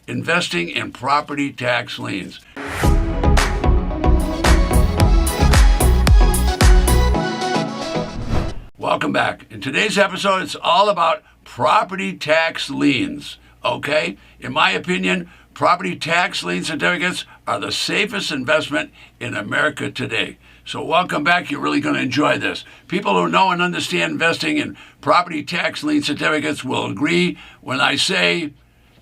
investing in property tax liens. Welcome back. In today's episode, it's all about property tax liens, okay? In my opinion, property tax lien certificates are the safest investment in America today. So welcome back. You're really going to enjoy this. People who know and understand investing in property tax lien certificates will agree when I say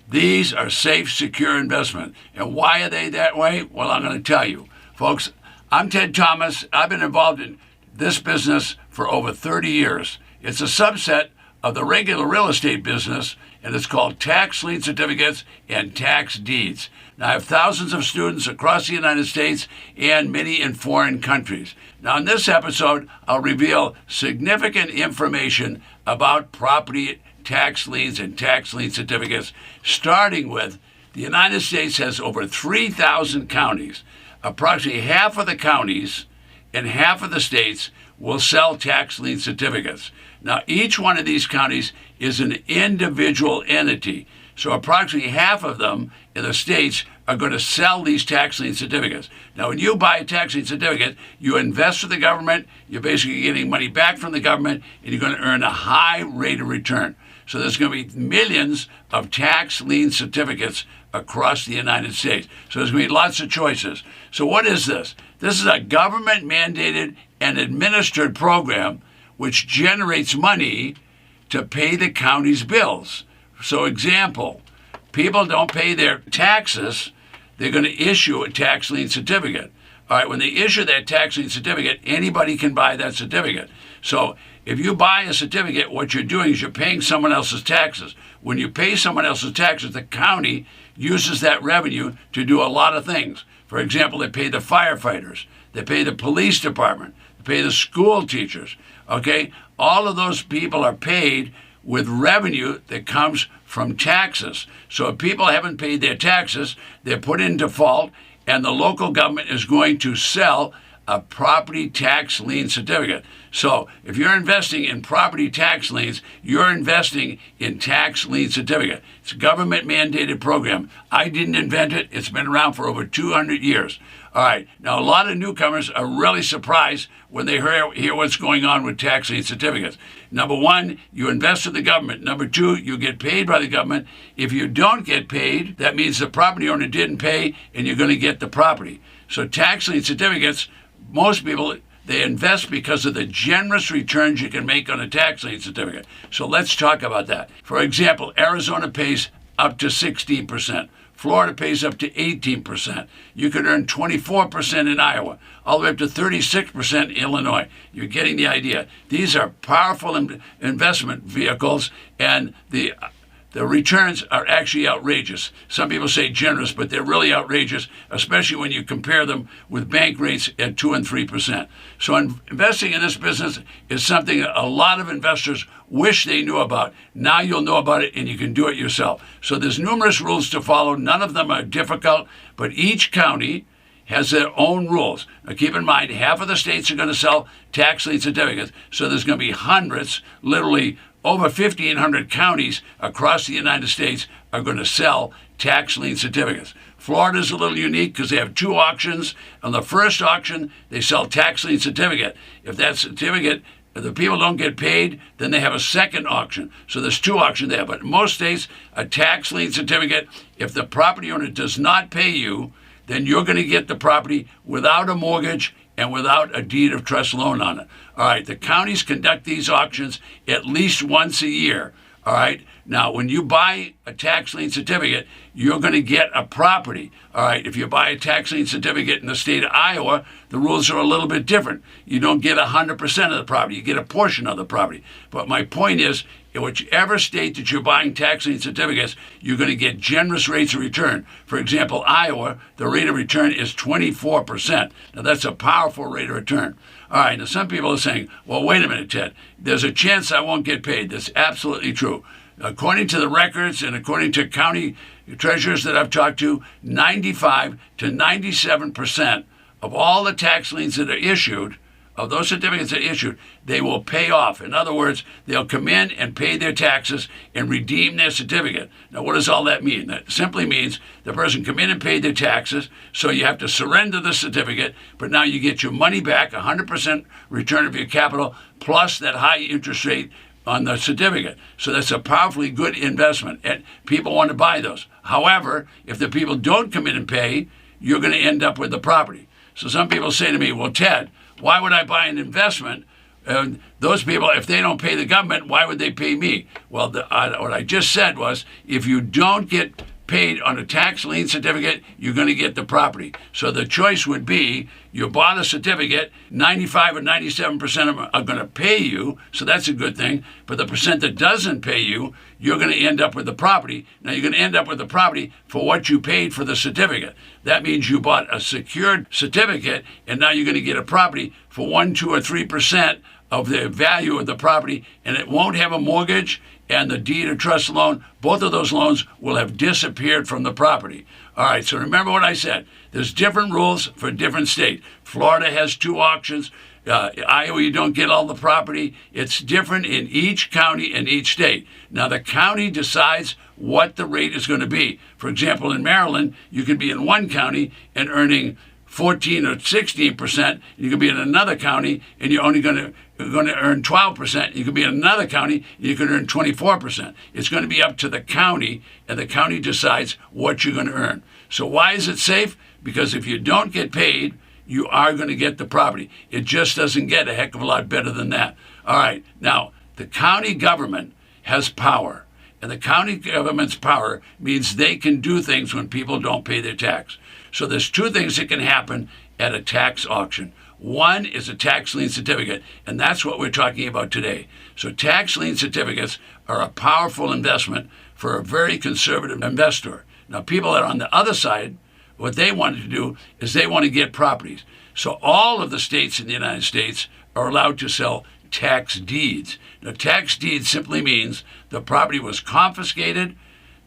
these are safe, secure investment. And why are they that way? Well, I'm going to tell you. Folks, I'm Ted Thomas. I've been involved in this business for over 30 years. It's a subset of the regular real estate business, and it's called tax lien certificates and tax deeds. Now, I have thousands of students across the United States and many in foreign countries. Now, in this episode, I'll reveal significant information about property tax liens and tax lien certificates, starting with the United States has over 3,000 counties. Approximately half of the counties and half of the states will sell tax lien certificates. Now, each one of these counties is an individual entity. So approximately half of them in the states are going to sell these tax lien certificates. Now, when you buy a tax lien certificate, you invest with the government, you're basically getting money back from the government, and you're going to earn a high rate of return. So there's going to be millions of tax lien certificates across the United States. So there's going to be lots of choices. So what is this? This is a government-mandated and administered program which generates money to pay the county's bills. So example, people don't pay their taxes, they're going to issue a tax lien certificate. All right, when they issue that tax lien certificate, anybody can buy that certificate. So if you buy a certificate, what you're doing is you're paying someone else's taxes. When you pay someone else's taxes, the county uses that revenue to do a lot of things. For example, they pay the firefighters, they pay the police department, they pay the school teachers, okay? All of those people are paid with revenue that comes from taxes. So if people haven't paid their taxes, they're put in default, and the local government is going to sell a property tax lien certificate. So if you're investing in property tax liens, you're investing in tax lien certificate. It's a government mandated program. I didn't invent it. It's been around for over 200 years. All right. Now, a lot of newcomers are really surprised when they hear what's going on with tax lien certificates. Number one, you invest in the government. Number two, you get paid by the government. If you don't get paid, that means the property owner didn't pay and you're going to get the property. So tax lien certificates, most people, they invest because of the generous returns you can make on a tax lien certificate. So let's talk about that. For example, Arizona pays up to 16%. Florida pays up to 18%. You could earn 24% in Iowa, all the way up to 36% in Illinois. You're getting the idea. These are powerful investment vehicles, and the returns are actually outrageous. Some people say generous, but they're really outrageous, especially when you compare them with bank rates at 2 and 3%. So investing in this business is something a lot of investors wish they knew about. Now you'll know about it, and you can do it yourself. So there's numerous rules to follow. None of them are difficult, but each county has their own rules. Now keep in mind, half of the states are going to sell tax lien certificates, so there's going to be hundreds, literally over 1,500 counties across the United States are going to sell tax lien certificates. Florida's a little unique because they have two auctions. On the first auction, they sell tax lien certificate. If that certificate, if the people don't get paid, then they have a second auction. So there's two auctions there. But in most states, a tax lien certificate, if the property owner does not pay you, then you're going to get the property without a mortgage and without a deed of trust loan on it. All right, the counties conduct these auctions at least once a year. All right, now when you buy a tax lien certificate, you're going to get a property. All right, if you buy a tax lien certificate in the state of Iowa, the rules are a little bit different. You don't get 100% of the property, you get a portion of the property. But my point is, in whichever state that you're buying tax lien certificates, you're going to get generous rates of return. For example, Iowa, the rate of return is 24%. Now, that's a powerful rate of return. All right, now some people are saying, well, wait a minute, Ted. There's a chance I won't get paid. That's absolutely true. According to the records and according to county treasurers that I've talked to, 95 to 97% of all the tax liens that are issued of those certificates that are issued, they will pay off. In other words, they'll come in and pay their taxes and redeem their certificate. Now, what does all that mean? That simply means the person come in and paid their taxes, so you have to surrender the certificate, but now you get your money back, 100% return of your capital, plus that high interest rate on the certificate. So that's a powerfully good investment, and people want to buy those. However, if the people don't come in and pay, you're going to end up with the property. So some people say to me, well, Ted, why would I buy an investment? Those people, if they don't pay the government, why would they pay me? Well, what I just said was, if you don't get paid on a tax lien certificate, you're going to get the property. So the choice would be, you bought a certificate, 95 or 97% of them are going to pay you, so that's a good thing. But the percent that doesn't pay you, you're going to end up with the property. Now, you're going to end up with the property for what you paid for the certificate. That means you bought a secured certificate, and now you're going to get a property for 1, 2, or 3% of the value of the property, and it won't have a mortgage and the deed of trust loan. Both of those loans will have disappeared from the property. All right, so remember what I said. There's different rules for different states. Florida has 2 auctions. Iowa, you don't get all the property. It's different in each county and each state. Now, the county decides what the rate is going to be. For example, in Maryland, you can be in one county and earning 14 or 16%. You can be in another county and you're only going to earn 12%. You can be in another county and you can earn 24%. It's going to be up to the county, and the county decides what you're going to earn. So why is it safe? Because if you don't get paid, you are going to get the property. It just doesn't get a heck of a lot better than that. All right, now, the county government has power, and the county government's power means they can do things when people don't pay their tax. So there's 2 things that can happen at a tax auction. One is a tax lien certificate, and that's what we're talking about today. So tax lien certificates are a powerful investment for a very conservative investor. Now, people that are on the other side, what they want to do is they want to get properties. So all of the states in the United States are allowed to sell tax deeds. Now, tax deed simply means the property was confiscated,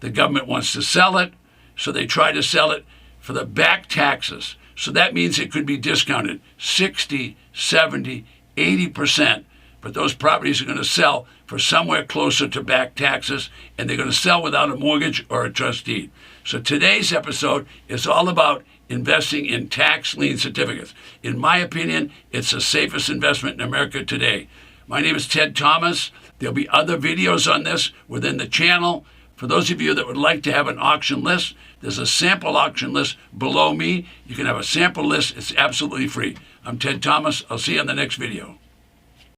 the government wants to sell it, so they try to sell it for the back taxes. So that means it could be discounted 60, 70, 80%. But those properties are going to sell for somewhere closer to back taxes, and they're going to sell without a mortgage or a trust deed. So today's episode is all about investing in tax lien certificates. In my opinion, it's the safest investment in America today. My name is Ted Thomas. There'll be other videos on this within the channel. For those of you that would like to have an auction list, there's a sample auction list below me. You can have a sample list. It's absolutely free. I'm Ted Thomas. I'll see you on the next video.